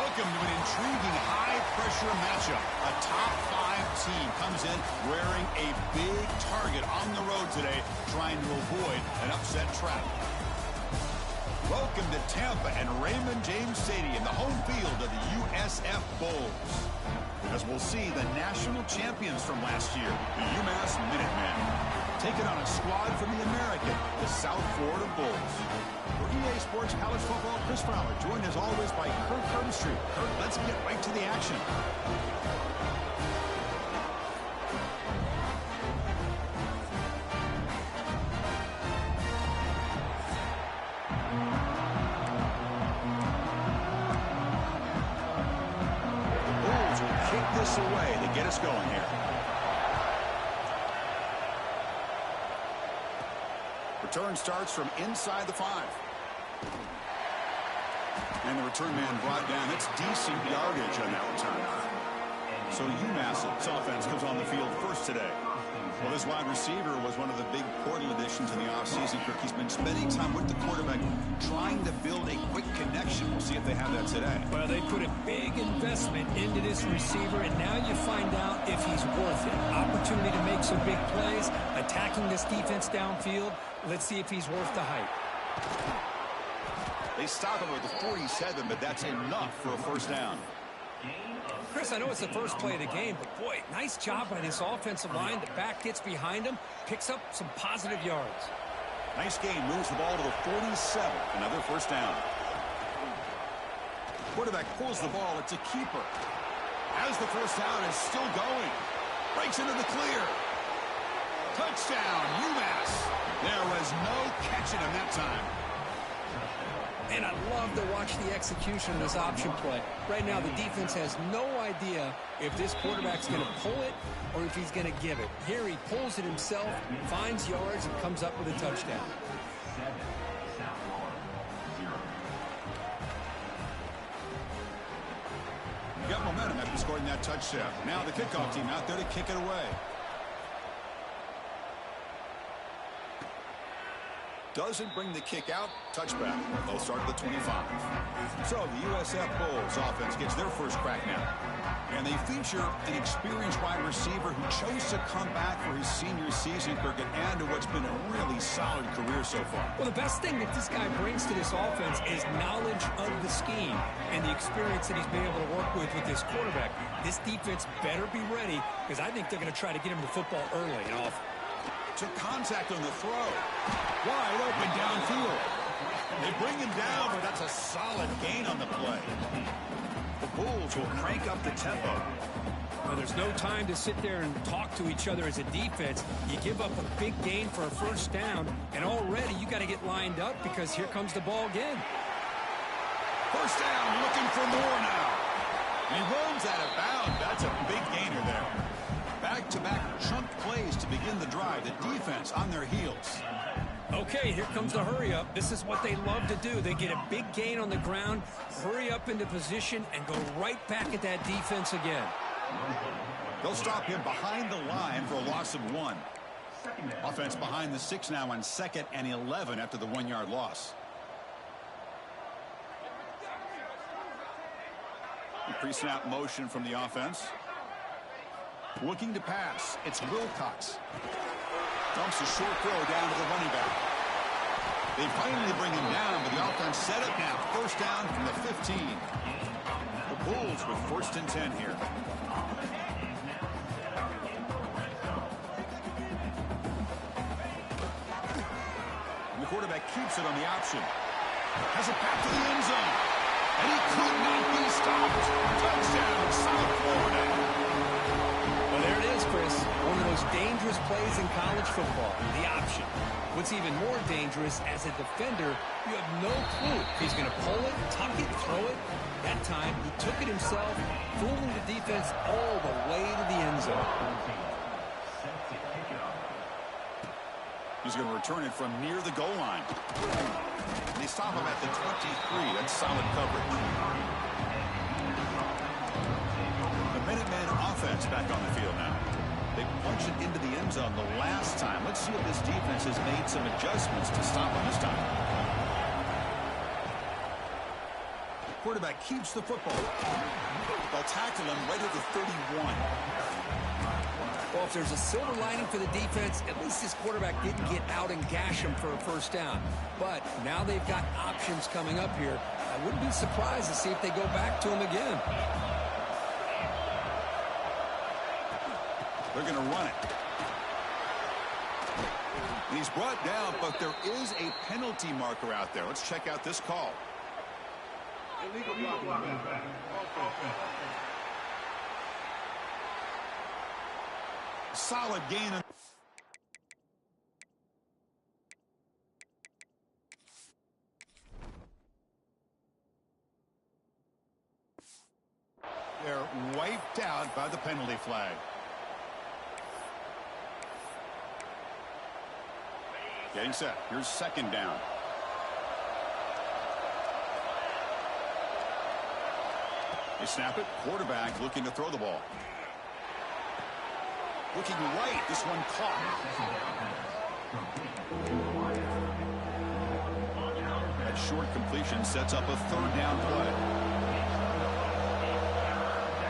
Welcome to an intriguing high-pressure matchup. A top-5 team comes in wearing a big target on the road today, trying to avoid an upset trap. Welcome to Tampa and Raymond James Stadium, the home field of the USF Bulls. As we'll see the national champions from last year, the UMass Minutemen, taking on a squad from the American, the South Florida Bulls. For EA Sports College Football, Chris Fowler, joined as always by Kirk Herbstreit. Kirk, let's get right to the action. The Bulls will kick this away to get us going here. Return starts from inside the 5. And the return man brought down. That's decent yardage on that return. So UMass's offense comes on the field first today. Well, this wide receiver was one of the big portal additions in the offseason. Kirk, he's been spending time with the quarterback trying to build a quick connection. We'll see if they have that today. Well, they put a big investment into this receiver, and now you find out if he's worth it. Opportunity to make some big plays, attacking this defense downfield. Let's see if he's worth the hype. They stop him with the 47, but that's enough for a first down. Chris, I know it's the first play of the game, but boy, nice job by this offensive line. The back gets behind him, picks up some positive yards. Nice game, moves the ball to the 47. Another first down. Quarterback pulls the ball. It's a keeper. As the first down is still going. Breaks into the clear. Touchdown, UMass. There was no catching him that time. And I love to watch the execution of this option play. Right now, the defense has no idea if this quarterback's going to pull it or if he's going to give it. Here he pulls it himself, finds yards, and comes up with a touchdown. You got momentum after scoring that touchdown. Now the kickoff team out there to kick it away. Doesn't bring the kick out. Touchback. They'll start at the 25. So the USF Bulls offense gets their first crack now. And they feature an experienced wide receiver who chose to come back for his senior season, Kirk, and add to what's been a really solid career so far. Well, the best thing that this guy brings to this offense is knowledge of the scheme and the experience that he's been able to work with this quarterback. This defense better be ready because I think they're going to try to get him the football early and often. Took contact on the throw. Wide open downfield. They bring him down, but that's a solid gain on the play. The Bulls will crank up the tempo. Well, there's no time to sit there and talk to each other as a defense. You give up a big gain for a first down, and already you got to get lined up because here comes the ball again. First down, looking for more now. He runs out of bounds. That's a big gainer there. Back-to-back chunk plays to begin the drive. The defense on their heels. Okay, here comes the hurry up. This is what they love to do. They get a big gain on the ground, hurry up into position, and go right back at that defense again. They'll stop him behind the line for a loss of 1. Offense behind the 6 now on 2nd and 11 after the 1-yard loss. Pre-snap motion from the offense. Looking to pass. It's Wilcox. Dumps a short throw down to the running back. They finally bring him down, but the offense set up now. First down from the 15. The Bulls with 1st and 10 here. And the quarterback keeps it on the option. Has it back to the end zone. And he could not be stopped. Touchdown, South Florida. Well, there it is, Chris. One of those dangerous plays in college football, the option. What's even more dangerous, as a defender, you have no clue if he's going to pull it, tuck it, throw it. That time, he took it himself, fooling the defense all the way to the end zone. He's going to return it from near the goal line. They stop him at the 23. That's solid coverage. The Minutemen offense back on the field now. They punched it into the end zone the last time. Let's see if this defense has made some adjustments to stop him this time. Quarterback keeps the football. They'll tackle him right at the 31. Well, if there's a silver lining for the defense, at least this quarterback didn't get out and gash him for a first down. But now they've got options coming up here. I wouldn't be surprised to see if they go back to him again. They're going to run it. And he's brought down, but there is a penalty marker out there. Let's check out this call. Illegal blocking. Solid gain. They're wiped out by the penalty flag. Getting set. Here's second down. They snap it. Quarterback looking to throw the ball. Looking right. This one caught. That short completion sets up a third down play.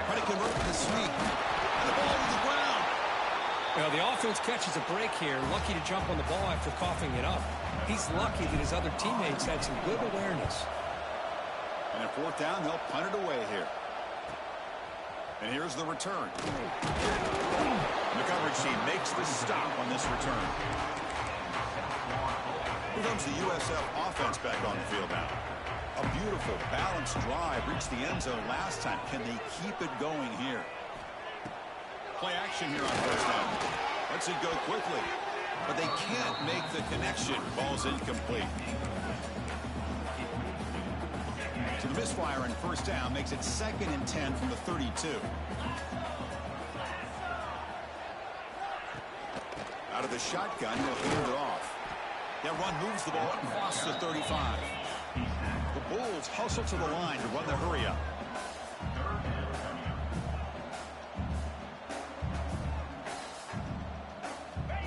Trying to convert the sweep. And the ball to the ground. Well, the offense catches a break here. Lucky to jump on the ball after coughing it up. He's lucky that his other teammates had some good awareness. And at fourth down, they'll punt it away here. And here's the return. The coverage team makes the stop on this return. Here comes the USF offense back on the field now. A beautiful, balanced drive reached the end zone last time. Can they keep it going here? Play action here on first down. Lets it go quickly. But they can't make the connection. Ball's incomplete. So the misfire on first down makes it 2nd and 10 from the 32. Out of the shotgun, he'll hand it off. That run moves the ball across the 35. The Bulls hustle to the line to run the hurry up.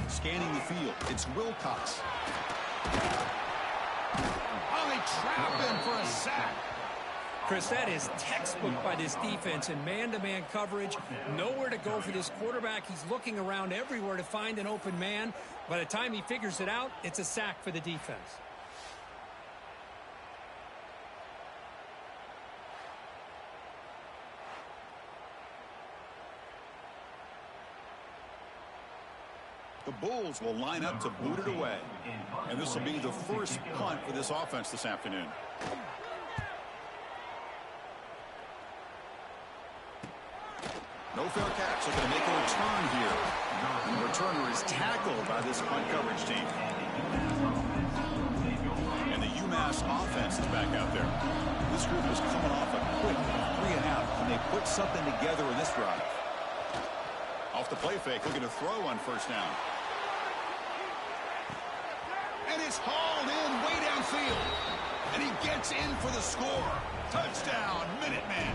Scanning the field, it's Wilcox. Oh, they trap him for a sack. Chris, that is textbook by this defense in man-to-man coverage. Nowhere to go for this quarterback. He's looking around everywhere to find an open man. By the time he figures it out, it's a sack for the defense. The Bulls will line up to boot it away. And this will be the first punt for this offense this afternoon. No fair catch. They're going to make a return here. And the returner is tackled by this punt coverage team. And the UMass offense is back out there. This group is coming off a quick 3 and out, and they put something together in this drive. Off the play fake, looking to throw on first down. And it's hauled in way downfield. And he gets in for the score. Touchdown, Minutemen.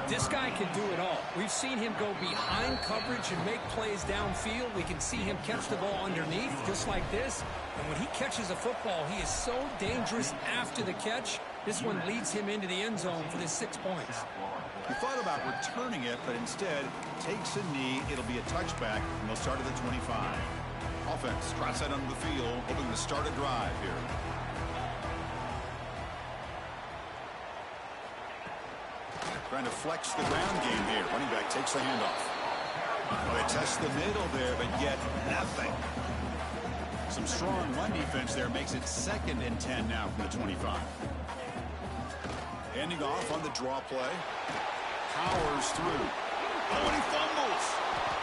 This guy can do it all. We've seen him go behind coverage and make plays downfield. We can see him catch the ball underneath just like this. And when he catches a football, he is so dangerous after the catch. This one leads him into the end zone for the 6 points. He thought about returning it, but instead takes a knee. It'll be a touchback, and they'll start at the 25. Offense trots out onto the field, hoping to start a drive here. Trying to flex the ground game here. Running back takes the handoff. Well, they test the middle there, but yet nothing. Some strong run defense there makes it 2nd and 10 now from the 25. Handing off on the draw play. Powers through. Oh, and he fumbles.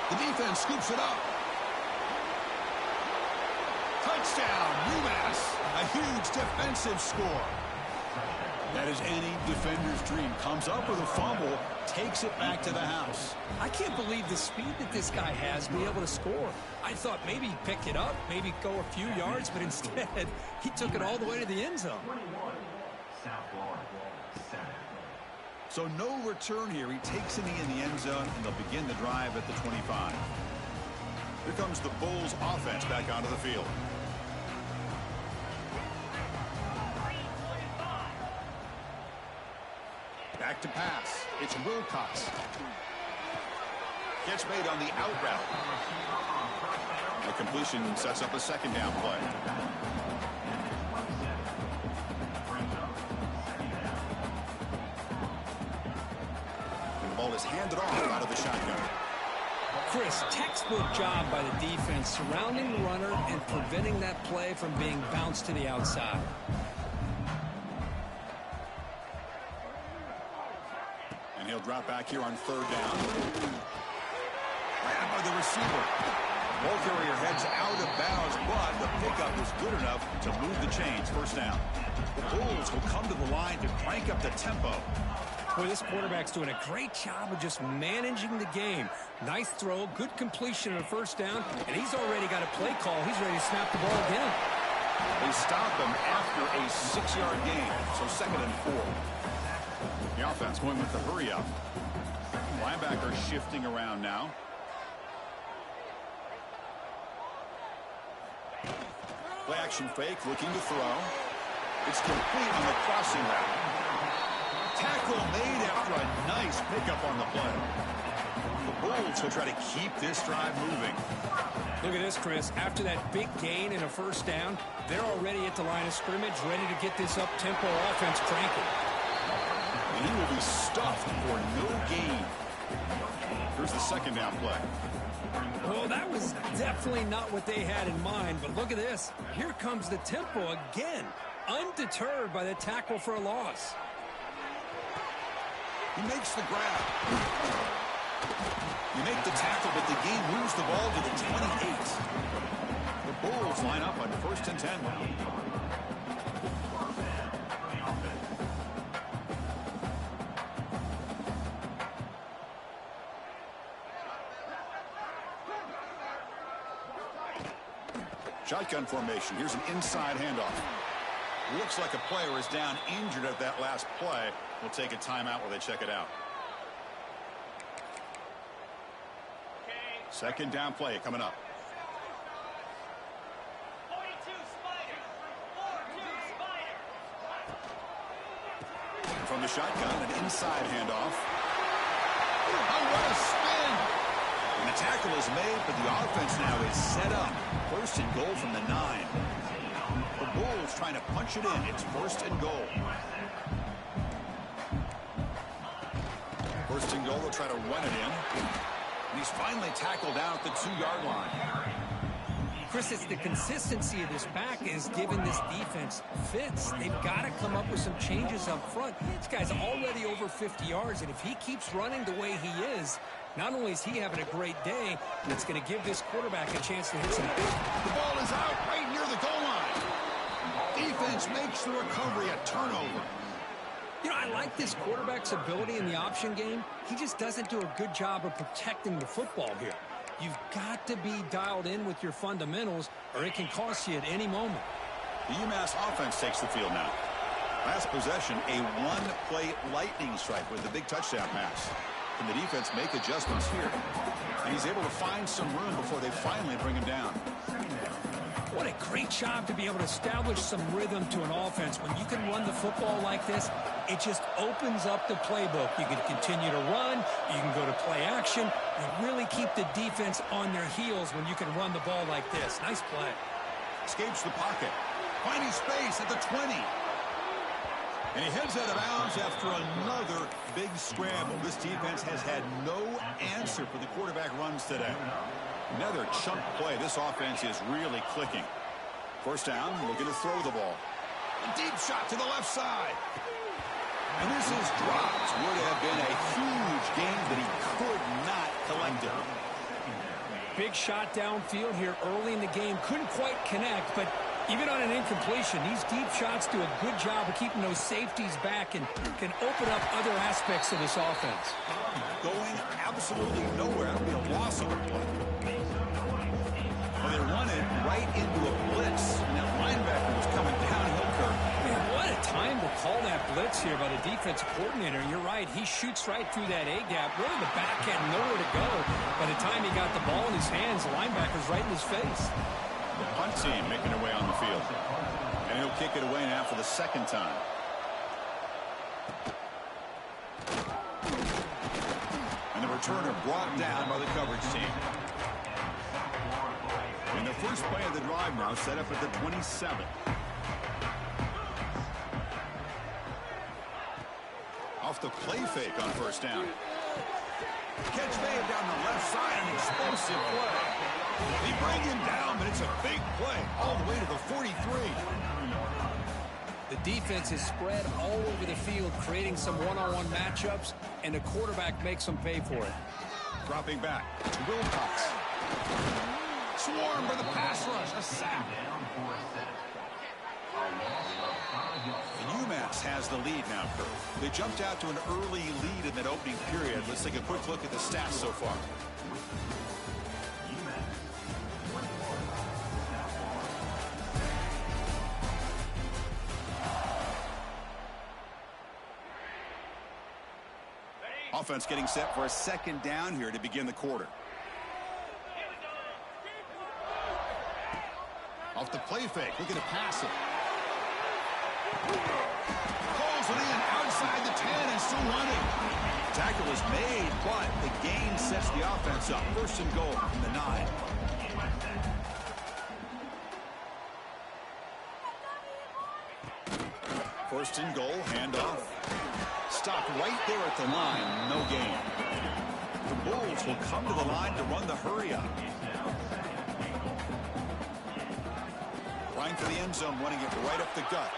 The defense scoops it up. Touchdown, UMass. A huge defensive score. That is any defender's dream. Comes up with a fumble, takes it back to the house. I can't believe the speed that this guy has to be able to score. I thought maybe he'd pick it up, maybe go a few yards, but instead he took it all the way to the end zone. So no return here. He takes a knee in the end zone, and they'll begin the drive at the 25. Here comes the Bulls offense back onto the field. Back to pass. It's Wilcox. Gets made on the out route. The completion sets up a second down play. The ball is handed off out of the shotgun. Chris, textbook job by the defense surrounding the runner and preventing that play from being bounced to the outside. And he'll drop back here on third down. Grabbed by the receiver. Ball carrier heads out of bounds, but the pickup was good enough to move the chains. First down. The Bulls will come to the line to crank up the tempo. Boy, this quarterback's doing a great job of just managing the game. Nice throw, good completion on a first down, and he's already got a play call. He's ready to snap the ball again. They stop him after a 6-yard gain, so 2nd and 4. The offense going with the hurry up. Linebacker shifting around now. Play action fake, looking to throw. It's complete on the crossing route. Tackle made after a nice pickup on the play. The Bulls will try to keep this drive moving. Look at this, Chris. After that big gain and a first down, they're already at the line of scrimmage, ready to get this up-tempo offense cranking. And he will be stuffed for no gain. Here's the second down play. Well, that was definitely not what they had in mind, but look at this. Here comes the tempo again, undeterred by the tackle for a loss. He makes the grab. You make the tackle, but the game moves the ball to the 28. The Bulls line up on 1st and 10. Shotgun formation. Here's an inside handoff. Looks like a player is down injured at that last play. We'll take a timeout while they check it out. Second down play coming up. From the shotgun, an inside handoff. Oh, what a spin! And the tackle is made, but the offense now is set up. 1st and goal from the 9. The Bulls trying to punch it in. It's 1st and goal. 1st and goal, they'll try to run it in. And he's finally tackled down at the 2-yard line. Chris, it's the consistency of this back is giving this defense fits. They've got to come up with some changes up front. This guy's already over 50 yards, and if he keeps running the way he is, not only is he having a great day, but it's going to give this quarterback a chance to hit some big. The ball is out right near the goal line. Defense makes the recovery a turnover. You know, I like this quarterback's ability in the option game. He just doesn't do a good job of protecting the football here. You've got to be dialed in with your fundamentals, or it can cost you at any moment. The UMass offense takes the field now. Last possession, a one-play lightning strike with a big touchdown pass. Can the defense make adjustments here? And he's able to find some room before they finally bring him down. What a great job to be able to establish some rhythm to an offense. When you can run the football like this, it just opens up the playbook. You can continue to run. You can go to play action. You really keep the defense on their heels when you can run the ball like this. Nice play. Escapes the pocket. Finding space at the 20. And he heads out of bounds after another big scramble. This defense has had no answer for the quarterback runs today. Another chunk play. This offense is really clicking. First down, looking to throw the ball. A deep shot to the left side. And this is dropped. Would have been a huge gain, but he could not collect it. Big shot downfield here early in the game. Couldn't quite connect, but even on an incompletion, these deep shots do a good job of keeping those safeties back and can open up other aspects of this offense. Going absolutely nowhere. That would be a loss of a play. Well, they run it right into a blitz, and that linebacker was coming downhill curve. Man, what a time to call that blitz here by the defensive coordinator. You're right. He shoots right through that A-gap. Really, the back had nowhere to go. By the time he got the ball in his hands, the linebacker's right in his face. The punt team making their way on the field. And he'll kick it away now for the second time. returner brought down by the coverage team. And the first play of the drive now set up at the 27. Off the play fake on first down. Catch made down the left side, an explosive play. They bring him down, but it's a big play all the way to the 43. The defense is spread all over the field, creating some one-on-one matchups, and the quarterback makes them pay for it. Dropping back to Wilcox. Swarm for the pass rush. A sack. And UMass has the lead now, Kurt. They jumped out to an early lead in that opening period. Let's take a quick look at the stats so far. Offense getting set for a second down here to begin the quarter. Off the play fake, looking to pass it. Pulls it in outside the 10 and still running. Tackle is made, but the gain sets the offense up. First and goal from the 9. First and goal, handoff. Stopped right there at the line, no gain. The Bulls will come to the line to run the hurry up. Trying for the end zone, running it right up the gut.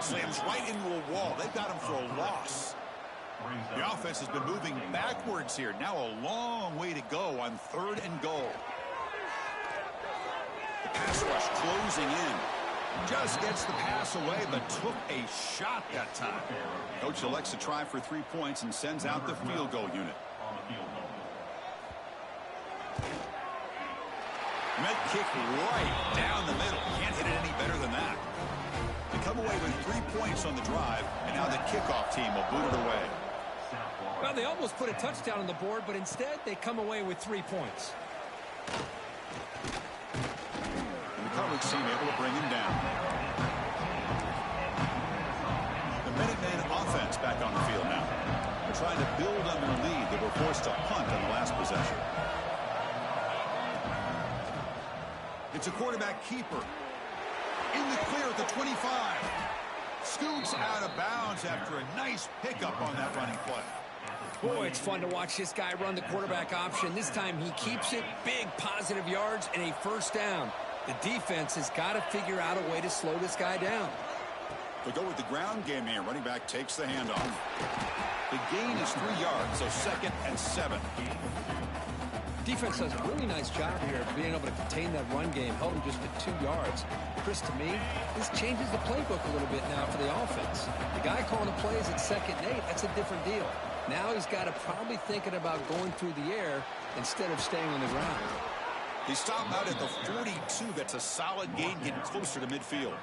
Slams right into a wall. They've got him for a loss. The offense has been moving backwards here. Now a long way to go on third and goal. The pass rush closing in. Just gets the pass away, but took a shot that time. Coach elects to try for 3 points and sends out the field goal unit. Met kick right down the middle. Can't hit it any better than that. They come away with 3 points on the drive, and now the kickoff team will boot it away. Well, they almost put a touchdown on the board, but instead they come away with 3 points. The coverage team able to bring him down. The Minutemen offense back on the field now. They're trying to build on their lead. They were forced to punt on the last possession. It's a quarterback keeper. In the clear at the 25. Scoots out of bounds after a nice pickup on that running play. Boy, it's fun to watch this guy run the quarterback option. This time he keeps it, big positive yards, and a first down. The defense has got to figure out a way to slow this guy down. They go with the ground game here. Running back takes the handoff. The gain is 3 yards, so 2nd and 7. Defense does a really nice job here of being able to contain that run game, held him just to 2 yards. Chris, to me, this changes the playbook a little bit now for the offense. The guy calling the plays at 2nd and 8, that's a different deal. Now he's got to probably thinking about going through the air instead of staying on the ground. They stop out at the 42. That's a solid gain, getting closer to midfield.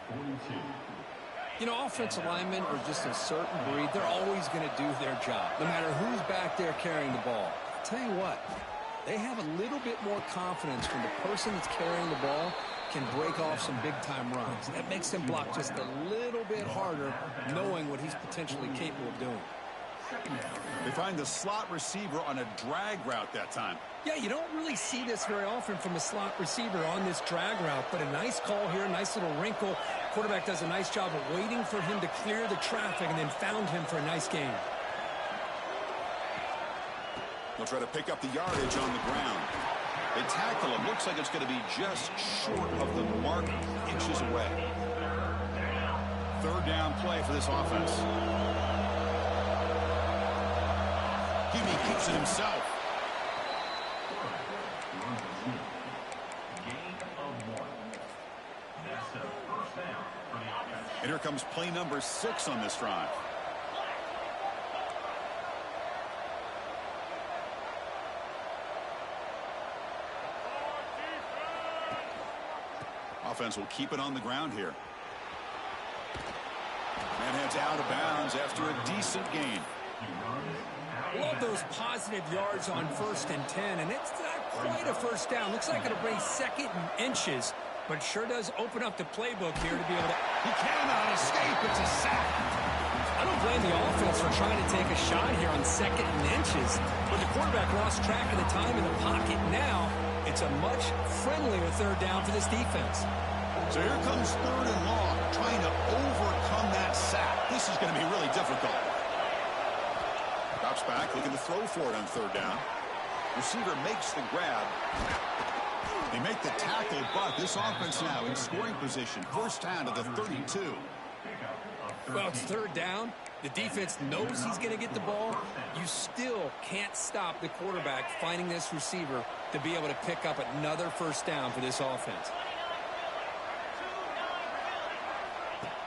You know, offensive linemen are just a certain breed. They're always going to do their job, no matter who's back there carrying the ball. I'll tell you what, they have a little bit more confidence when the person that's carrying the ball can break off some big-time runs. That makes them block just a little bit harder, knowing what he's potentially capable of doing. They find the slot receiver on a drag route that time. Yeah, you don't really see this very often from a slot receiver on this drag route, but a nice call here, nice little wrinkle. Quarterback does a nice job of waiting for him to clear the traffic and then found him for a nice gain. They'll try to pick up the yardage on the ground. They tackle him. Looks like it's going to be just short of the mark, inches away. 3rd down play for this offense. Gimme keeps it himself. And here comes play number 6 on this drive. Offense will keep it on the ground here. And heads out of bounds after a decent gain. Love those positive yards on 1st and 10, and it's not quite a first down. Looks like it'll bring 2nd and inches, but sure does open up the playbook here to be able to... He cannot escape. It's a sack. I don't blame the offense for trying to take a shot here on 2nd and inches, but the quarterback lost track of the time in the pocket. Now it's a much friendlier 3rd down for this defense. So here comes 3rd and long, trying to overcome that sack. This is going to be really difficult. Drops back, looking to throw for it on 3rd down. Receiver makes the grab. They make the tackle, but this offense now in scoring position. 1st down to the 32. Well, it's 3rd down. The defense knows he's going to get the ball. You still can't stop the quarterback finding this receiver to be able to pick up another 1st down for this offense.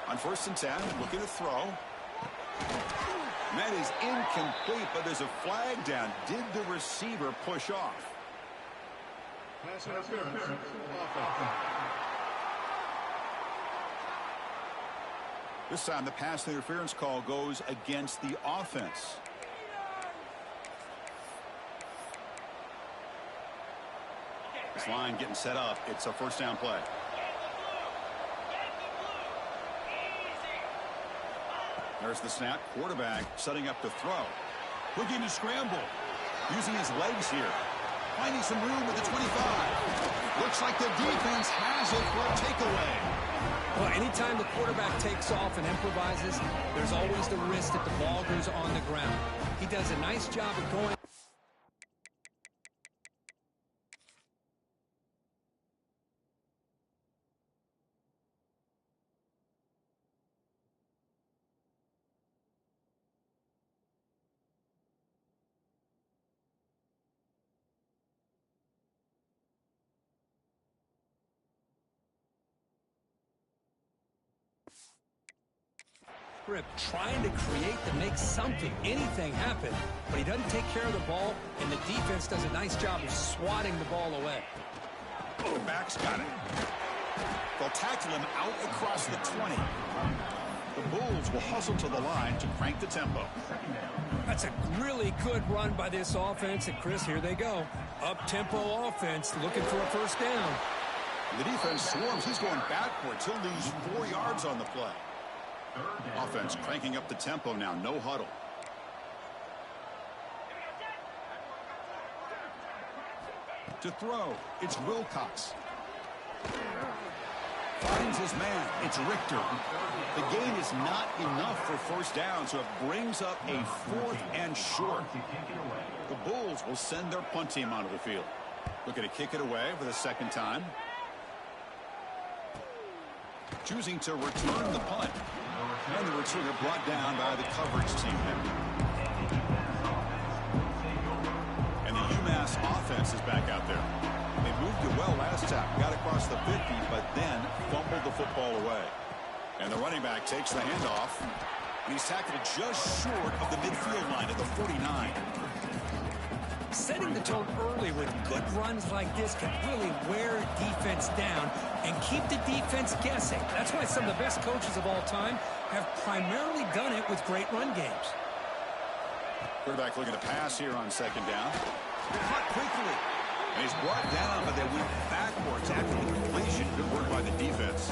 On 1st and 10, looking to throw. That is incomplete, but there's a flag down. Did the receiver push off? Pass interference. This time the pass interference call goes against the offense. This line getting set up. It's a 1st down play. There's the snap. Quarterback setting up to throw. Looking to scramble. Using his legs here. Finding some room at the 25. Looks like the defense has it for a takeaway. Well, anytime the quarterback takes off and improvises, there's always the risk that the ball goes on the ground. He does a nice job of going. Trying to create to make something, anything happen, but he doesn't take care of the ball, and the defense does a nice job of swatting the ball away. The back's got it. They'll tackle him out across the 20. The Bulls will hustle to the line to crank the tempo. That's a really good run by this offense, and Chris, here they go. Up-tempo offense looking for a 1st down. The defense swarms. He's going backwards. He'll lose 4 yards on the play. Offense cranking up the tempo now. No huddle. To throw, it's Wilcox. Finds his man. It's Richter. The gain is not enough for 1st down, so it brings up a 4th and short. The Bulls will send their punt team onto the field. Looking to kick it away for the 2nd time. Choosing to return the punt. And the returner brought down by the coverage team. And the UMass offense is back out there. They moved it well last time. Got across the 50, but then fumbled the football away. And the running back takes the handoff. He's tackled just short of the midfield line at the 49. Setting the tone early with good runs like this can really wear defense down and keep the defense guessing. That's why some of the best coaches of all time have primarily done it with great run games. Quarterback looking to pass here on 2nd down. Caught quickly. And he's brought down, but they went backwards after the completion. Good work by the defense.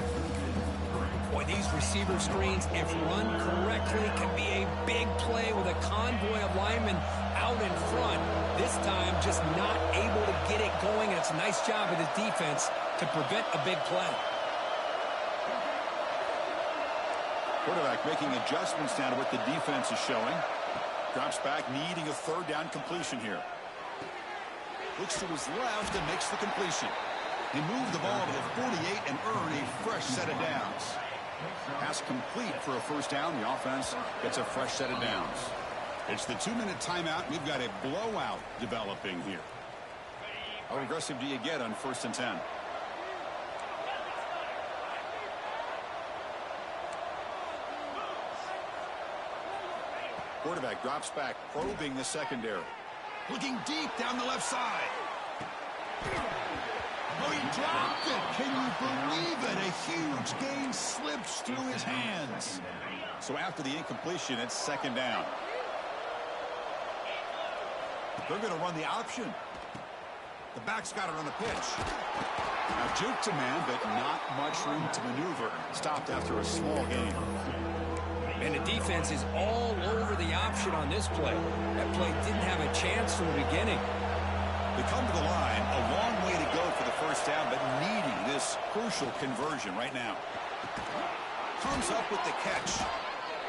Boy, these receiver screens, if run correctly, can be a big play with a convoy of linemen out in front. This time, just not able to get it going. And it's a nice job of the defense to prevent a big play. Quarterback making adjustments now to what the defense is showing. Drops back, needing a 3rd down completion here. Looks to his left and makes the completion. He moved the ball to the 48 and earned a fresh set of downs. Pass complete for a 1st down. The offense gets a fresh set of downs. It's the 2-minute timeout. We've got a blowout developing here. How aggressive do you get on 1st and 10? Quarterback drops back, probing the secondary. Looking deep down the left side. Oh, he dropped it. Can you believe it? A huge gain slips through his hands. So after the incompletion, it's 2nd down. They're going to run the option. The back's got it on the pitch. Now juke to man, but not much room to maneuver. Stopped after a small gain. And the defense is all over the option on this play. That play didn't have a chance from the beginning. They come to the line, a long way to go for the first down, but needing this crucial conversion right now. Comes up with the catch.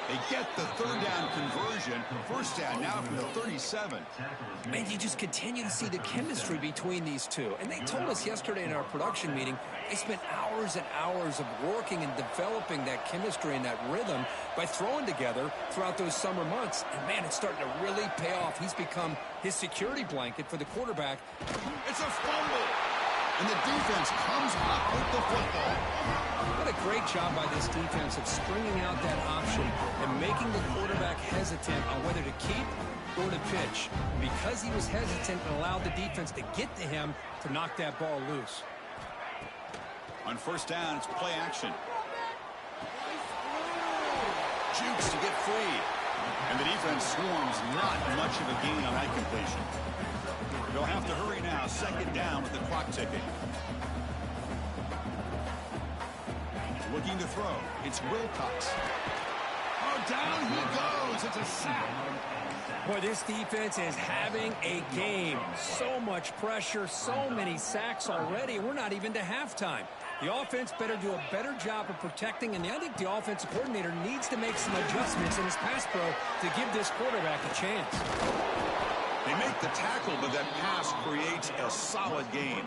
They get the third down conversion. First down now from the 37. Man, you just continue to see the chemistry between these two. And they told us yesterday in our production meeting, they spent hours and hours of working and developing that chemistry and that rhythm by throwing together throughout those summer months. And, man, it's starting to really pay off. He's become his security blanket for the quarterback. It's a fumble. And the defense comes up with the football. What a great job by this defense of stringing out that option and making the quarterback hesitant on whether to keep or to pitch. Because he was hesitant and allowed the defense to get to him to knock that ball loose. On first down, it's play action. Jukes to get free. And the defense swarms not much of a gain on that completion. They'll have to hurry now. Second down with the clock ticking. Looking to throw. It's Wilcox. Oh, down he goes. It's a sack. Boy, this defense is having a game. So much pressure, so many sacks already. We're not even to halftime. The offense better do a better job of protecting, and I think the offensive coordinator needs to make some adjustments in his pass pro to give this quarterback a chance. They make the tackle, but that pass creates a solid gain.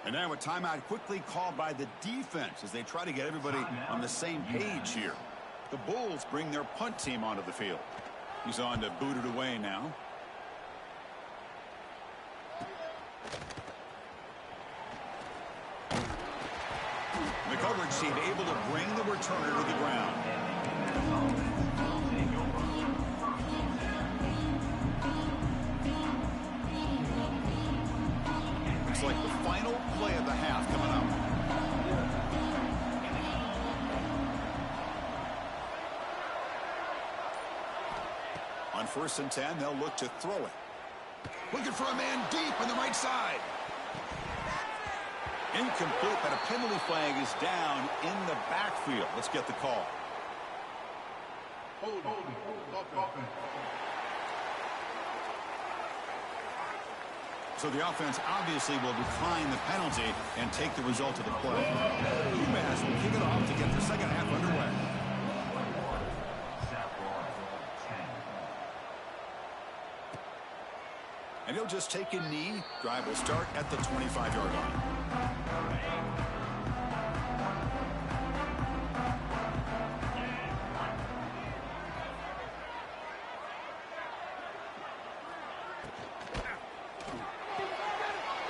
And now a timeout quickly called by the defense as they try to get everybody on the same page here. The Bulls bring their punt team onto the field. He's on to boot it away now. The coverage team able to bring the returner to the ground. Looks like the final play of the half coming up. On 1st and 10, they'll look to throw it. Looking for a man deep on the right side. Incomplete, but a penalty flag is down in the backfield. Let's get the call. So the offense obviously will decline the penalty and take the result of the play. UMass will kick it off to get the second half underway. And he'll just take a knee. Drive will start at the 25-yard line.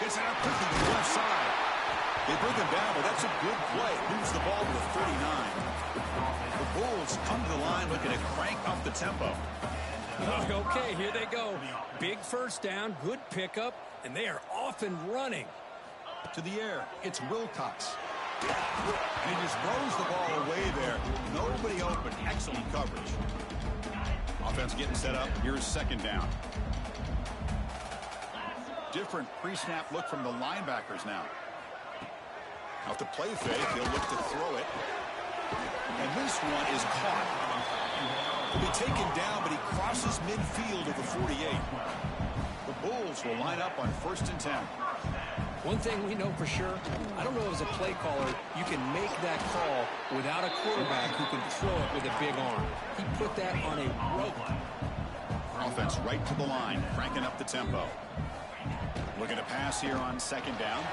Gets it up quickly to the left side. They bring him down, but that's a good play. Moves the ball to the 39. The Bulls come to the line looking to crank up the tempo. Okay, here they go. Big first down, good pickup, and they are off and running. To the air, it's Wilcox. And he just throws the ball away there. Nobody open. Excellent coverage. Offense getting set up. Here's second down. Different pre-snap look from the linebackers now. Off the play fake, he'll look to throw it. And this one is caught. He'll be taken down, but he crosses midfield of the 48. The Bulls will line up on 1st and 10. One thing we know for sure, I don't know as a play caller, you can make that call without a quarterback who can throw it with a big arm. He put that on a rope. Offense right to the line, cranking up the tempo. Looking to pass here on second down.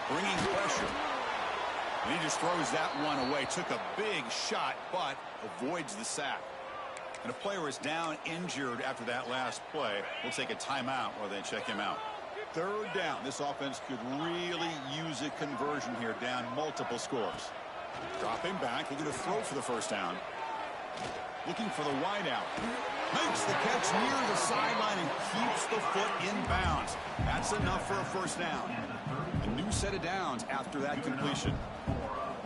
Bringing pressure. And he just throws that one away. Took a big shot, but avoids the sack. And a player is down injured after that last play. We'll take a timeout while they check him out. Third down. This offense could really use a conversion here, down multiple scores. Dropping back. Looking to throw for the first down. Looking for the wideout. Makes the catch near the sideline and keeps the foot in bounds. That's enough for a first down. A new set of downs after that completion.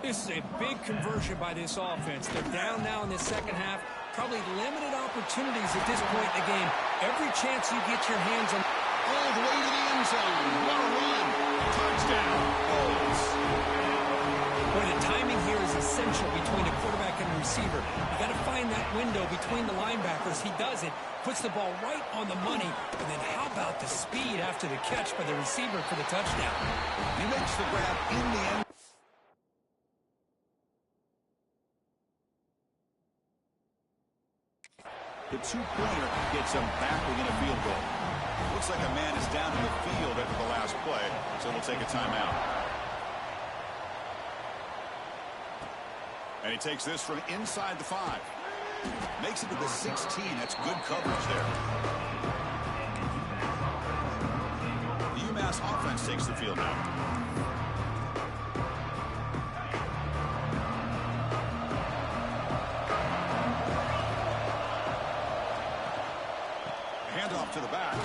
This is a big conversion by this offense. They're down now in the second half. Probably limited opportunities at this point in the game. Every chance you get your hands on. All the way to the end zone. What a run. Touchdown. Bulls. Boy, the timing here is essential between the quarterback and the receiver. You got to find that window between the linebackers. He does it, puts the ball right on the money. And then how about the speed after the catch by the receiver for the touchdown? He makes the grab in the end. The two-pointer gets him back within a field goal. Looks like a man is down in the field after the last play, so we'll take a timeout. And he takes this from inside the 5. Makes it to the 16. That's good coverage there. The UMass offense takes the field now. Handoff to the back.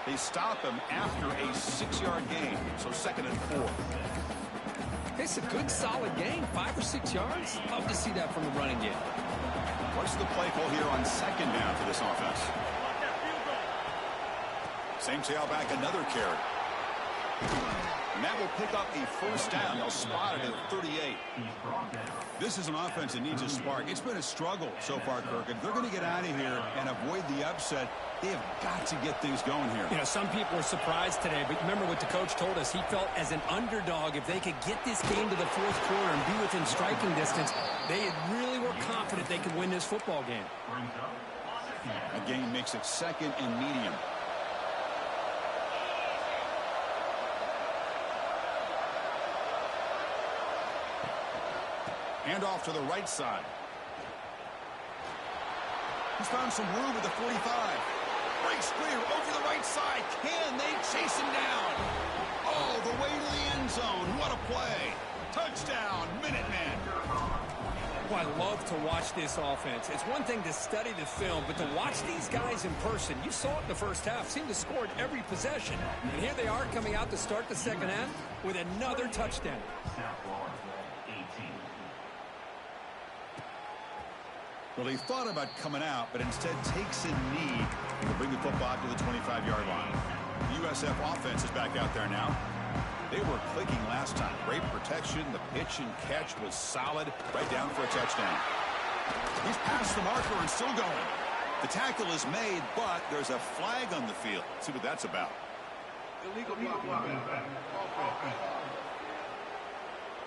They stop him after a 6-yard gain, so 2nd and 4. It's a good, solid gain, 5 or 6 yards. Love to see that from the running game. What's the play call here on 2nd down for this offense? Same tailback, another carry. And that will pick up a 1st down. They'll spot it at 38. This is an offense that needs a spark. It's been a struggle so far, Kirk. If they're going to get out of here and avoid the upset, they have got to get things going here. You know, some people are surprised today, but remember what the coach told us. He felt as an underdog, if they could get this game to the 4th quarter and be within striking distance, they really were confident they could win this football game. A gain makes it 2nd and medium. Handoff to the right side. He's found some room at the 45. Breaks clear over the right side. Can they chase him down? Oh, the way to the end zone. What a play. Touchdown, Minutemen. Well, I love to watch this offense. It's one thing to study the film, but to watch these guys in person, you saw it in the first half, seemed to score at every possession. And here they are coming out to start the 2nd half with another touchdown. Well, he thought about coming out, but instead takes a knee to bring the football to the 25-yard line. The USF offense is back out there now. They were clicking last time. Great protection. The pitch and catch was solid. Right down for a touchdown. He's past the marker and still going. The tackle is made, but there's a flag on the field. Let's see what that's about. Illegal blocking.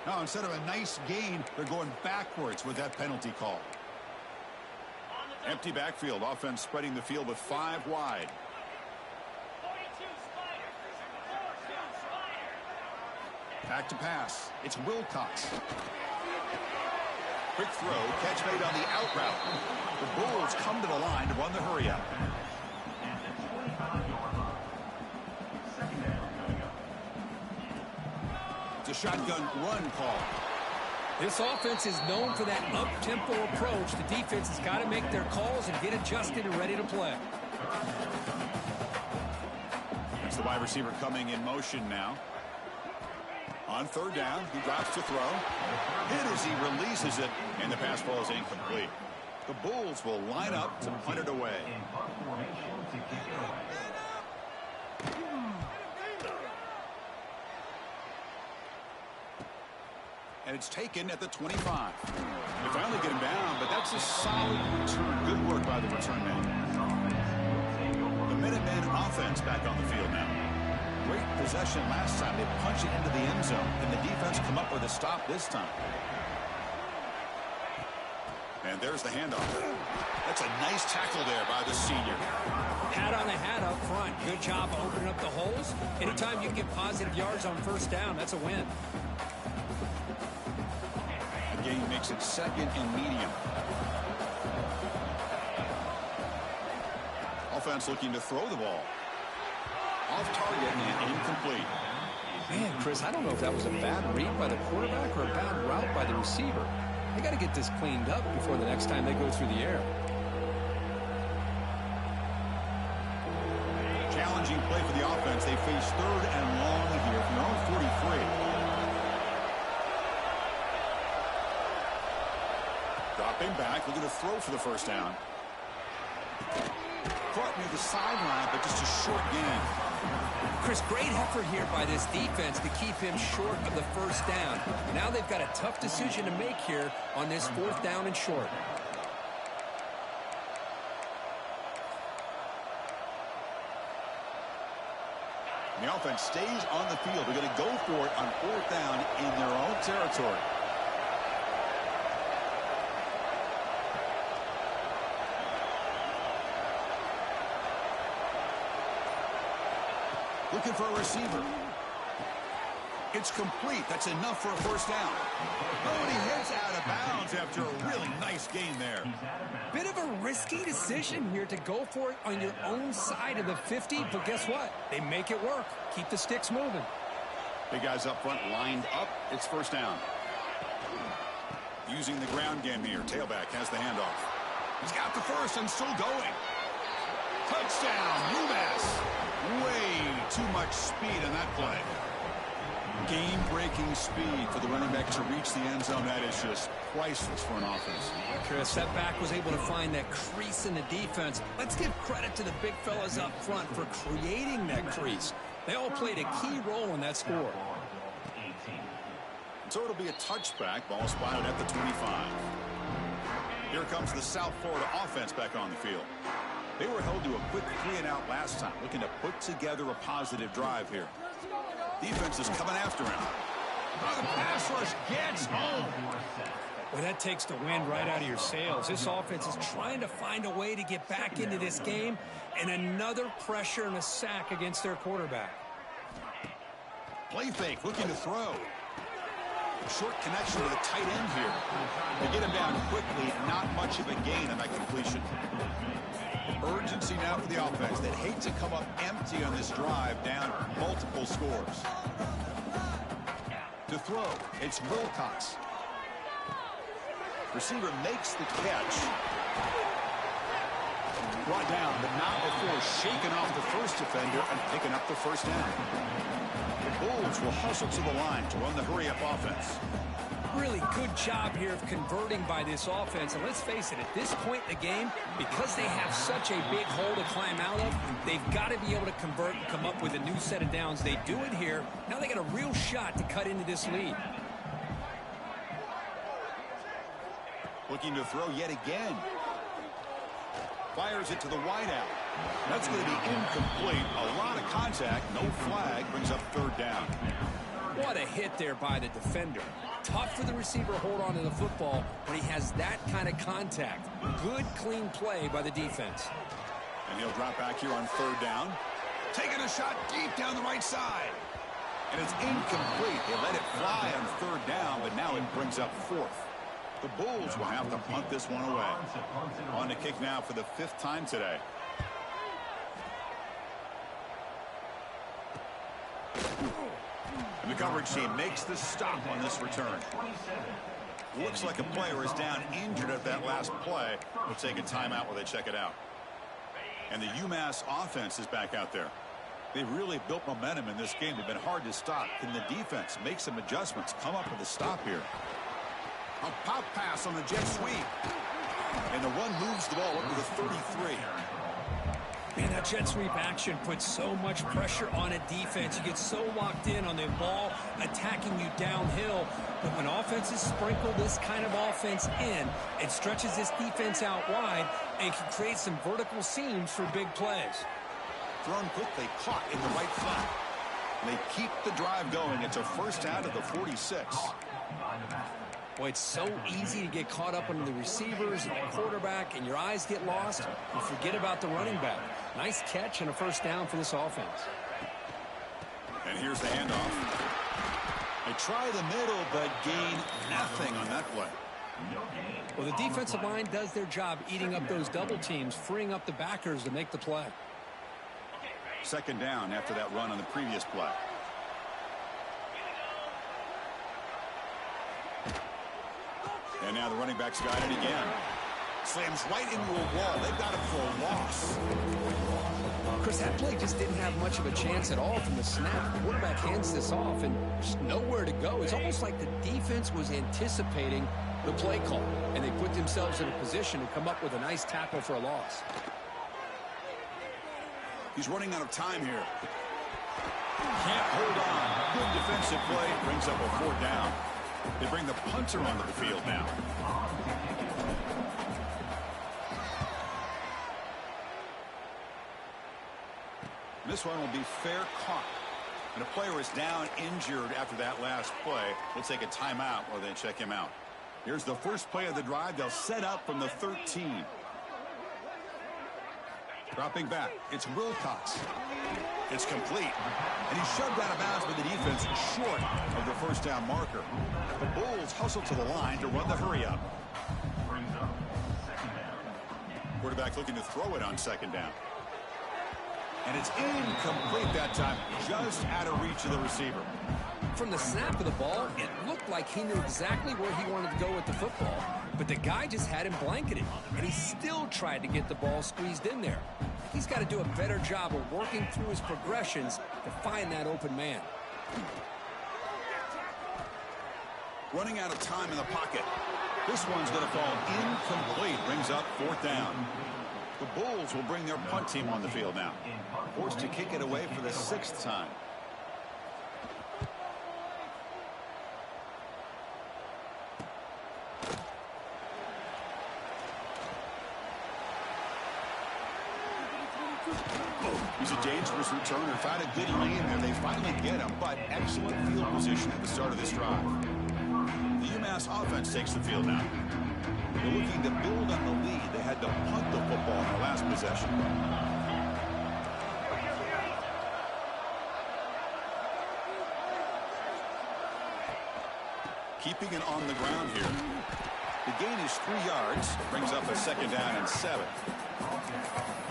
Now, instead of a nice gain, they're going backwards with that penalty call. Empty backfield. Offense spreading the field with 5 wide. Back to pass. It's Wilcox. Quick throw. Catch made on the out route. The Bulls come to the line to run the hurry out. It's a shotgun run call. This offense is known for that up-tempo approach. The defense has got to make their calls and get adjusted and ready to play. That's the wide receiver coming in motion now. On 3rd down, he drops to throw. Hit as he releases it, and the pass ball is incomplete. The Bulls will line up to punt it away. And it's taken at the 25. They finally get him down, but that's a solid return. Good work by the return man. The Minutemen offense back on the field now. Great possession last time. They punch it into the end zone. Can the defense come up with a stop this time? And there's the handoff. That's a nice tackle there by the senior. Hat on a hat up front. Good job opening up the holes. Anytime you can get positive yards on 1st down, that's a win. Gain makes it 2nd and medium. Offense looking to throw the ball. Off target and incomplete. Man, Chris, I don't know if that was a bad read by the quarterback or a bad route by the receiver. They got to get this cleaned up before the next time they go through the air. Challenging play for the offense. They face 3rd and long here from their own 43. Dropping back, looking to throw for the 1st down. Caught near the sideline, but just a short gain. Chris, great effort here by this defense to keep him short of the first down. Now they've got a tough decision to make here on this 4th down and short. The offense stays on the field. They're going to go for it on 4th down in their own territory. Looking for a receiver. It's complete. That's enough for a first down. Oh, and he hits out of bounds after a really nice gain there. Bit of a risky decision here to go for it on your own side of the 50, but guess what? They make it work. Keep the sticks moving. Big guys up front lined up. It's first down. Using the ground game here. Tailback has the handoff. He's got the first and still going. Touchdown, UMass. Way too much speed in that play. Game-breaking speed for the running back to reach the end zone. That is just priceless for an offense. Chris, that back was able to find that crease in the defense. Let's give credit to the big fellas up front for creating that crease. They all played a key role in that score. So it'll be a touchback. Ball spotted at the 25. Here comes the South Florida offense back on the field. They were held to a quick 3-and-out last time, looking to put together a positive drive here. Defense is coming after him. Oh, the pass rush gets home. Well, that takes the wind right out of your sails. This offense is trying to find a way to get back into this game, and another pressure and a sack against their quarterback. Play fake, looking to throw. Short connection to the tight end here. They get him down quickly, not much of a gain on that completion. Urgency now for the offense. They'd hate to come up empty on this drive, down multiple scores. To throw, it's Wilcox. Receiver makes the catch. Brought down, but not before shaking off the first defender and picking up the first down. The Bulls will hustle to the line to run the hurry-up offense. Really good job here of converting by this offense. And let's face it, at this point in the game, because they have such a big hole to climb out of, they've got to be able to convert and come up with a new set of downs. They do it here. Now they got a real shot to cut into this lead. Looking to throw yet again. Fires it to the wideout. That's going to be incomplete. A lot of contact. No flag. Brings up 3rd down. What a hit there by the defender. Tough for the receiver to hold on to the football when he has that kind of contact. Good, clean play by the defense. And he'll drop back here on 3rd down. Taking a shot deep down the right side. And it's incomplete. They let it fly on 3rd down, but now it brings up 4th. The Bulls will have to punt this one away. On the kick now for the 5th time today. And the coverage team makes the stop on this return. Looks like a player is down injured at that last play. We'll take a timeout while they check it out. And the UMass offense is back out there. They've really built momentum in this game. They've been hard to stop. Can the defense make some adjustments, come up with a stop here? A pop pass on the jet sweep. And the run moves the ball up to the 33. Man, that jet sweep action puts so much pressure on a defense. You get so locked in on the ball attacking you downhill. But when offenses sprinkle this kind of offense in, it stretches this defense out wide and can create some vertical seams for big plays. Thrown quickly, caught in the right flat. They keep the drive going. It's a first down to the 46. Boy, it's so easy to get caught up on the receivers and the quarterback, and your eyes get lost. You forget about the running back. Nice catch and a first down for this offense. And here's the handoff. They try the middle, but gain nothing on that play. Well, the defensive line does their job eating up those double teams, freeing up the backers to make the play. 2nd down after that run on the previous play. And now the running back's got it again. Slams right into a wall. They've got it for a loss. Chris, that play just didn't have much of a chance at all from the snap. The quarterback hands this off and just nowhere to go. It's almost like the defense was anticipating the play call, and they put themselves in a position to come up with a nice tackle for a loss. He's running out of time here. Can't hold on. Good defensive play. Brings up a 4th down. They bring the punter onto the field now. This one will be fair caught. And a player is down injured after that last play. We'll take a timeout while they check him out. Here's the first play of the drive. They'll set up from the 13. Dropping back. It's Wilcox. It's complete. And he's shoved out of bounds by the defense short of the first down marker. The Bulls hustle to the line to run the hurry up. Quarterback looking to throw it on 2nd down. And it's incomplete that time, just out of reach of the receiver. From the snap of the ball, it looked like he knew exactly where he wanted to go with the football, but the guy just had him blanketed, and he still tried to get the ball squeezed in there. He's got to do a better job of working through his progressions to find that open man. Running out of time in the pocket. This one's going to fall incomplete. Brings up 4th down. The Bulls will bring their punt team on the field now. Forced to kick it away for the 6th time. He's a dangerous returner. Found a good lane there. They finally get him, but excellent field position at the start of this drive. The UMass offense takes the field now. They're looking to build on the lead. They had to punt the football in their last possession. Keeping it on the ground here. The gain is 3 yards. Brings up a 2nd down and 7.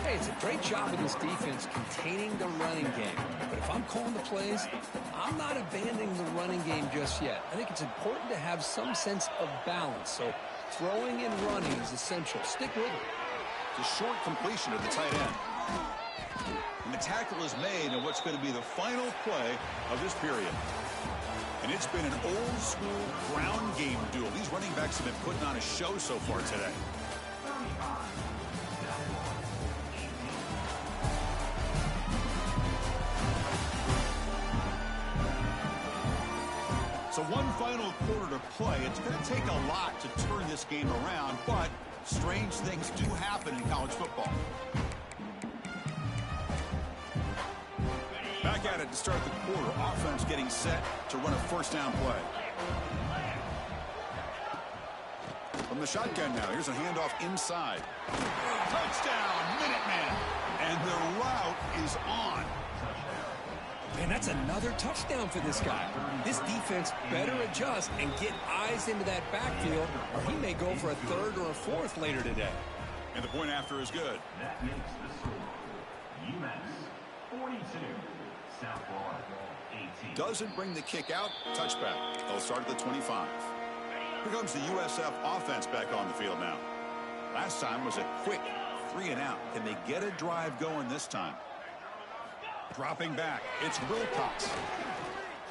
Hey, it's a great job of this defense containing the running game. But if I'm calling the plays, I'm not abandoning the running game just yet. I think it's important to have some sense of balance. So throwing and running is essential. Stick with it. It's a short completion of the tight end. And the tackle is made in what's going to be the final play of this period. And it's been an old-school ground game duel. These running backs have been putting on a show so far today. So one final quarter to play. It's going to take a lot to turn this game around, but strange things do happen in college football. Back at it to start the quarter. Offense getting set to run a 1st down play. From the shotgun now. Here's a handoff inside. Touchdown, Minuteman. And the route is on. Man, that's another touchdown for this guy. This defense better adjust and get eyes into that backfield, or he may go for a 3rd or a 4th later today. And the point after is good. That makes the score UMass 42, South Florida 18. Doesn't bring the kick out. Touchback. They'll start at the 25. Here comes the USF offense back on the field now. Last time was a quick 3 and out. Can they get a drive going this time? Dropping back. It's Wilcox.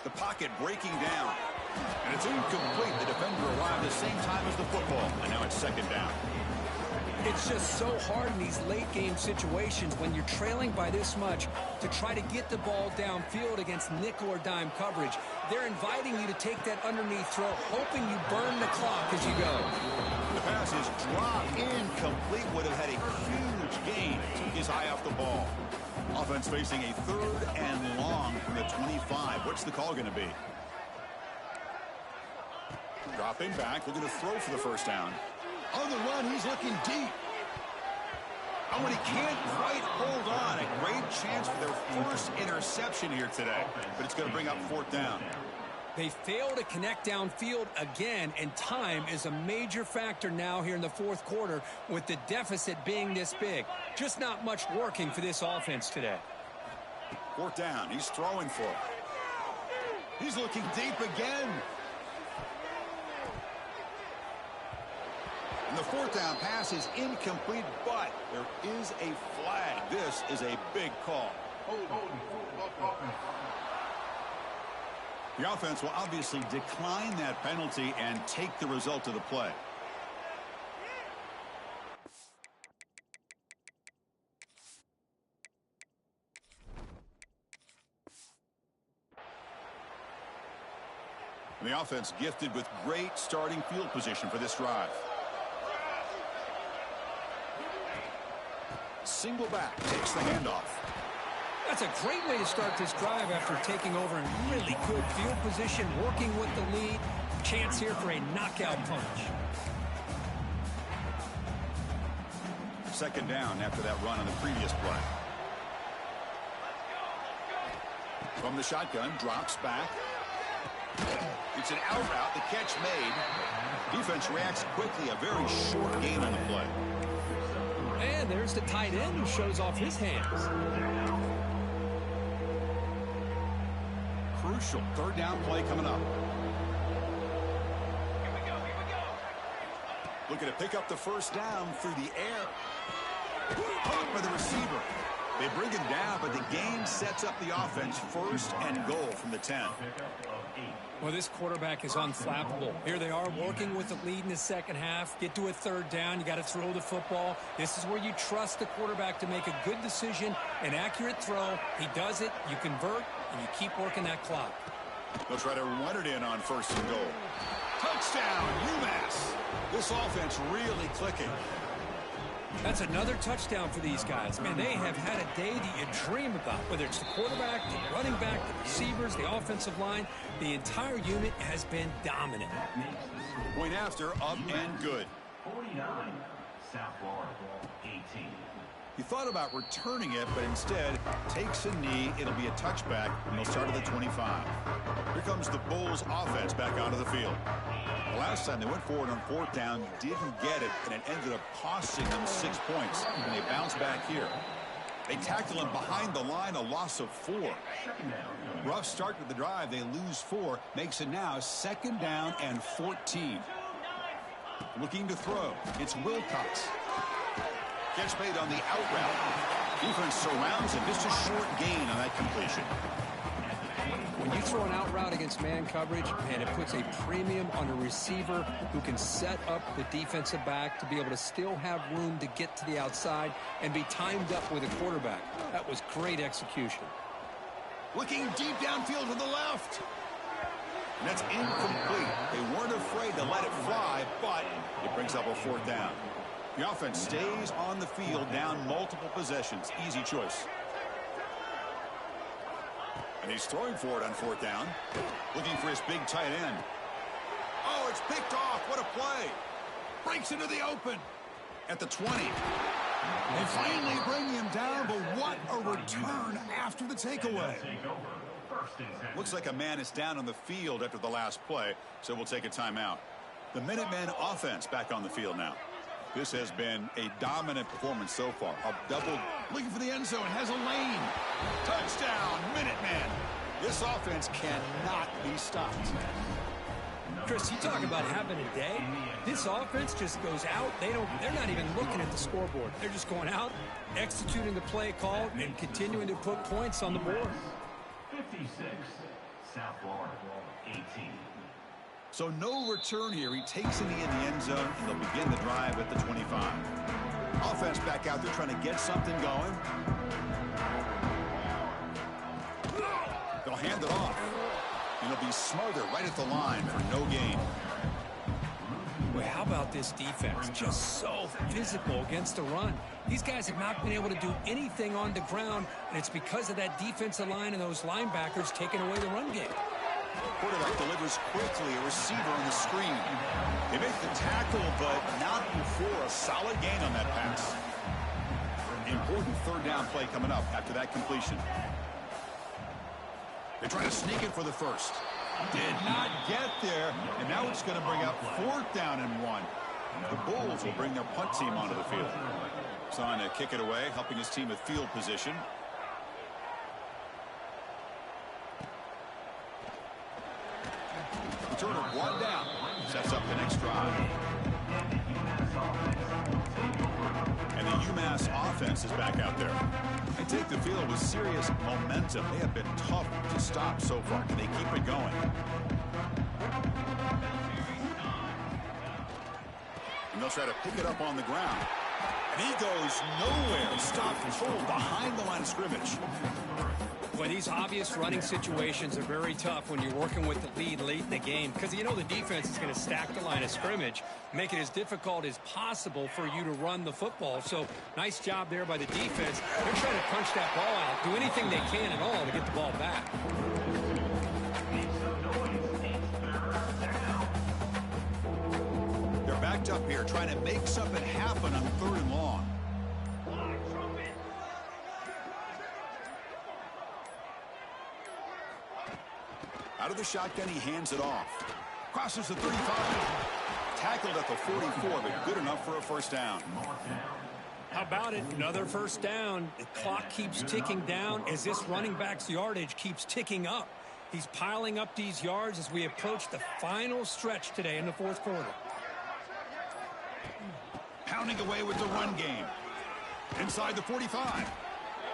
The pocket breaking down. And it's incomplete. The defender arrived the same time as the football. And now it's 2nd down. It's just so hard in these late-game situations when you're trailing by this much to try to get the ball downfield against nickel or dime coverage. They're inviting you to take that underneath throw, hoping you burn the clock as you go. The pass is dropped incomplete. Would have had a huge gain. Took his eye off the ball. Offense facing a 3rd and long from the 25. What's the call going to be? Dropping back. Looking to throw for the 1st down. On the run, he's looking deep. Oh, and he can't quite hold on. A great chance for their first interception here today. But it's going to bring up 4th down. They fail to connect downfield again, and time is a major factor now here in the 4th quarter with the deficit being this big. Just not much working for this offense today. 4th down. He's throwing for it. He's looking deep again. And the 4th down pass is incomplete, but there is a flag. This is a big call. The offense will obviously decline that penalty and take the result of the play. And the offense gifted with great starting field position for this drive. Single back takes the handoff. That's a great way to start this drive after taking over in really good field position, working with the lead. Chance here for a knockout punch. Second down after that run on the previous play. From the shotgun, drops back. It's an out route, the catch made. Defense reacts quickly, a very short gain on the play. And there's the tight end who shows off his hands. Crucial third down play coming up. Looking to pick up the first down through the air. Caught by the receiver. They bring him down, but the game sets up the offense. First and goal from the 10. Well, this quarterback is unflappable. Here they are working with the lead in the second half. Get to a third down. You got to throw the football. This is where you trust the quarterback to make a good decision, an accurate throw. He does it. You convert, and you keep working that clock. They'll try to run it in on first and goal. Touchdown, UMass. This offense really clicking. That's another touchdown for these guys. Man, they have had a day that you dream about, whether it's the quarterback, the running back, the receivers, the offensive line. The entire unit has been dominant. Point after, up and good. 49, South Florida, 18. He thought about returning it, but instead takes a knee. It'll be a touchback, and they'll start at the 25. Here comes the Bulls offense back onto the field. The last time they went forward on fourth down, didn't get it, and it ended up costing them 6 points. And they bounce back here. They tackle him behind the line, a loss of 4. Rough start to the drive. They lose 4. Makes it now second down and 14. Looking to throw. It's Wilcox. Catch made on the out route. Defense surrounds him. Just a short gain on that completion. When you throw an out route against man coverage, man, it puts a premium on a receiver who can set up the defensive back to be able to still have room to get to the outside and be timed up with a quarterback. That was great execution. Looking deep downfield to the left. And that's incomplete. They weren't afraid to let it fly, but it brings up a fourth down. The offense stays on the field, down multiple possessions. Easy choice. And he's throwing for it on fourth down. Looking for his big tight end. Oh, it's picked off. What a play. Breaks into the open at the 20. They finally bring him down, but what a return after the takeaway. Looks like a man is down on the field after the last play, so we'll take a timeout. The Minutemen offense back on the field now. This has been a dominant performance so far. A double, looking for the end zone, has a lane. Touchdown, Minutemen. This offense cannot be stopped. Chris, you talk about having a day. This offense just goes out. They're not even looking at the scoreboard. They're just going out, executing the play call, and continuing to put points on the board. 56, South Florida, 18. So no return here. He takes it in the end zone, and they'll begin the drive at the 25. Offense back out there trying to get something going. They'll hand it off. And it'll be smothered right at the line for no gain. Well, how about this defense? Just so physical against the run. These guys have not been able to do anything on the ground, and it's because of that defensive line and those linebackers taking away the run game. Quarterback delivers quickly, a receiver on the screen. They make the tackle, but not before a solid gain on that pass. Important third down play coming up after that completion. They try to sneak it for the first. Did not get there, and now it's going to bring up fourth down and 1. The Bulls will bring their punt team onto the field. Trying to kick it away, helping his team with field position. Return of 1 down. Sets up the next drive. And the UMass offense is back out there. They take the field with serious momentum. They have been tough to stop so far. Can they keep it going? And they'll try to pick it up on the ground. And he goes nowhere. Stopped full behind the line of scrimmage. Well, these obvious running situations are very tough when you're working with the lead late in the game because you know the defense is going to stack the line of scrimmage, make it as difficult as possible for you to run the football. So nice job there by the defense. They're trying to punch that ball out, do anything they can at all to get the ball back. They're backed up here trying to make something happen on 3rd and long. Out of the shotgun, he hands it off. Crosses the 35. Tackled at the 44, but good enough for a first down. How about it? Another first down. The clock keeps ticking down as this running back's yardage keeps ticking up. He's piling up these yards as we approach the final stretch today in the 4th quarter. Pounding away with the run game. Inside the 45.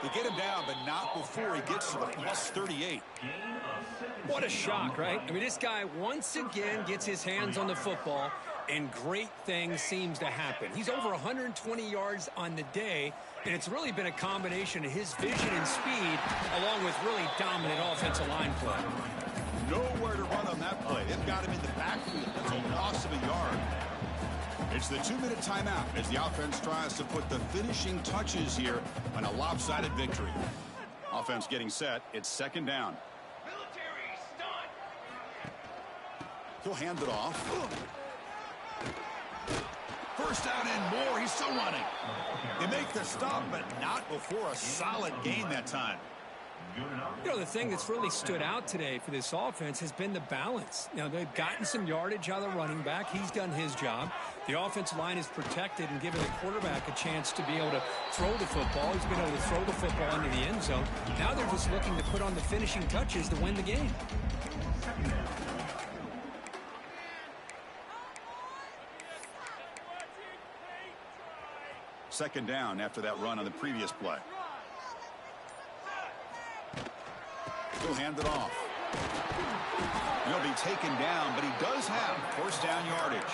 They get him down, but not before he gets to the plus 38. What a shock, right? I mean, this guy once again gets his hands on the football, and great things seems to happen. He's over 120 yards on the day, and it's really been a combination of his vision and speed, along with really dominant offensive line play. Nowhere to run on that play. They've got him in the backfield. That's a loss of a yard. It's the 2-minute timeout as the offense tries to put the finishing touches here on a lopsided victory. Offense getting set. It's 2nd down. He'll hand it off. First down and more. He's still running. They make the stop, but not before a solid gain that time. You know, the thing that's really stood out today for this offense has been the balance. You know, they've gotten some yardage out of the running back. He's done his job. The offensive line is protected and given the quarterback a chance to be able to throw the football. He's been able to throw the football into the end zone. Now they're just looking to put on the finishing touches to win the game. Second down after that run on the previous play. He'll hand it off. He'll be taken down, but he does have first down yardage.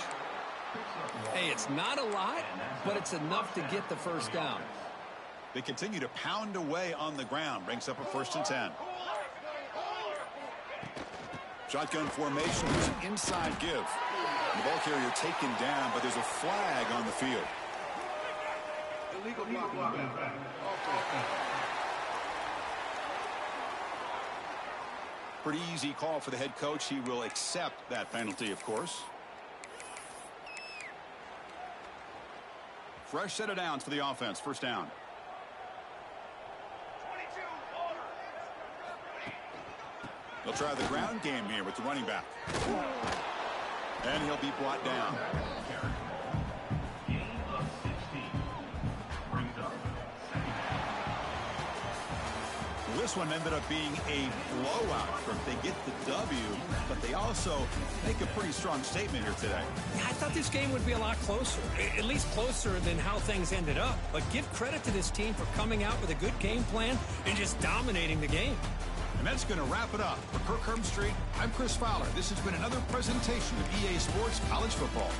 Hey, it's not a lot, but it's enough to get the first down. They continue to pound away on the ground. Brings up a 1st and 10. Shotgun formation. There's an inside give. The ball carrier taken down, but there's a flag on the field. Illegal blocking. Pretty easy call for the head coach. He will accept that penalty, of course. Fresh set of downs for the offense. First down. They'll try the ground game here with the running back. And he'll be brought down. This one ended up being a blowout. They get the W, but they also make a pretty strong statement here today. Yeah, I thought this game would be a lot closer, at least closer than how things ended up. But give credit to this team for coming out with a good game plan and just dominating the game. And that's going to wrap it up. For Kirk Street, I'm Chris Fowler. This has been another presentation of EA Sports College Football.